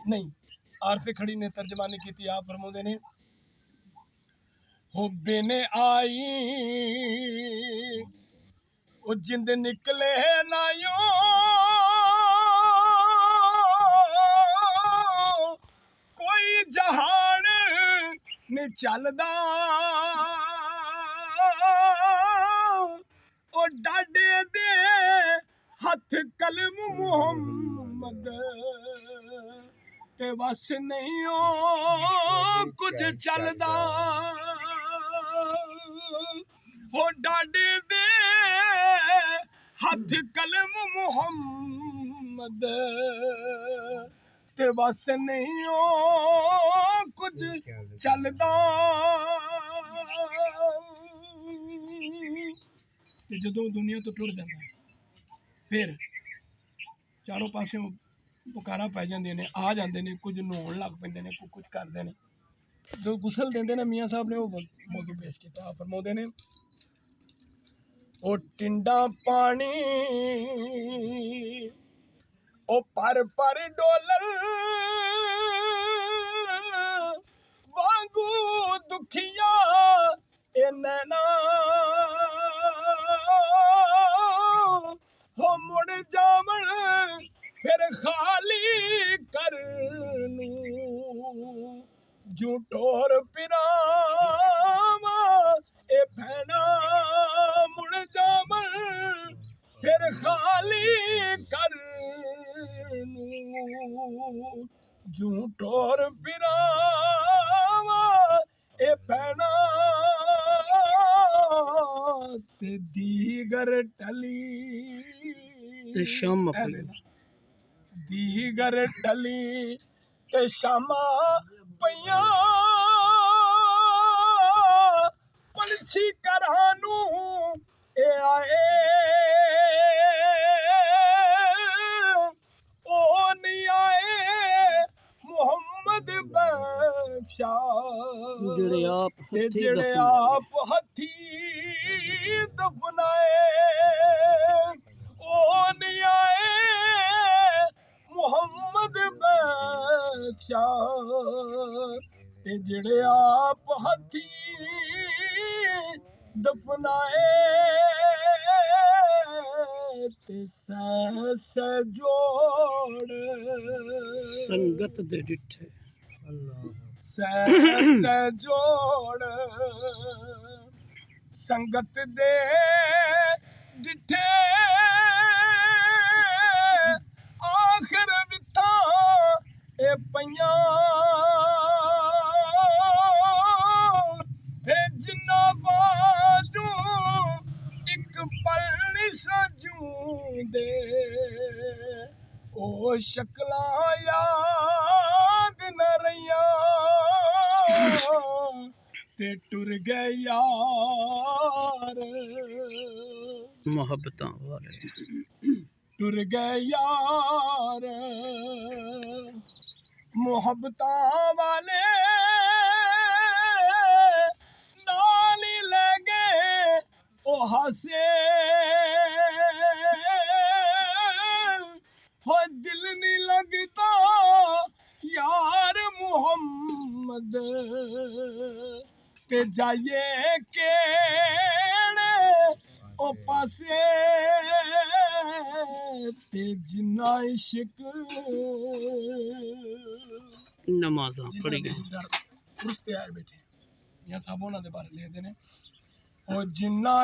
नहीं, आरफे खड़ी ने तर्जमानी की थी। आप फरमाते ने हो बेने आई वो जिंद निकले ना यो कोई जहान नहीं चलदा ओ डाडे दे हथ कलम मुहम्मद ते बस नहीं ओ कुछ चलदा हो डाडे दे हथ कलम मुहम्मद ते बस नहीं ओ कुछ चलदा ते जदों दुनिया तो टुर जांदा फिर चारों पासे पुकारा पै जांदियां ने आ जांदे ने कुछ नहाउण लग पैंदे ने कुछ करदे ने जो गुसल देंदे ने मियां साहब ने वो मौजू पेश कीता। फरमाउंदे ने ओ टिंडा पानी ओ पर डोलर वांगू दुखिया ए नैना हो मुड़ जावण फिर खाली करनू झूठोर पिरावा ए भैना मुड़ जावण फिर खाली करनू झूठोर पिरावा ए भैना ते दीगर टली ते शाम दीगर टली ते शामा पईया पंछी करानू ए आए ओ नहीं आए मुहम्मद बख्शा जेड़े आप हथी दफनाए ओ नहीं आए मुहम्मद बख्शा ते जेड़े आप हथी दफनाए ते सह जोड़ संगत दे डिठे सह जोड़ संगत दे डिठे आखिर विथा ए पईया जिन्ना बाजू एक पल सजू दे ओ शक्ला याद न रहिया ते टुर गए यार मोहब्बतां वाले टुर गए यार मोहब्बतां वाले नाल ही ले गए ओ हासे हो दिल नहीं लगता यार मुहम्मद ते जाइए केड़े ओ पासे ते जिन्ना इश्क नमाज़ां पढ़ी गई उस ते आए बैठे या साहब उन्हां दे बारे लिखदे ने ओ जिन्ना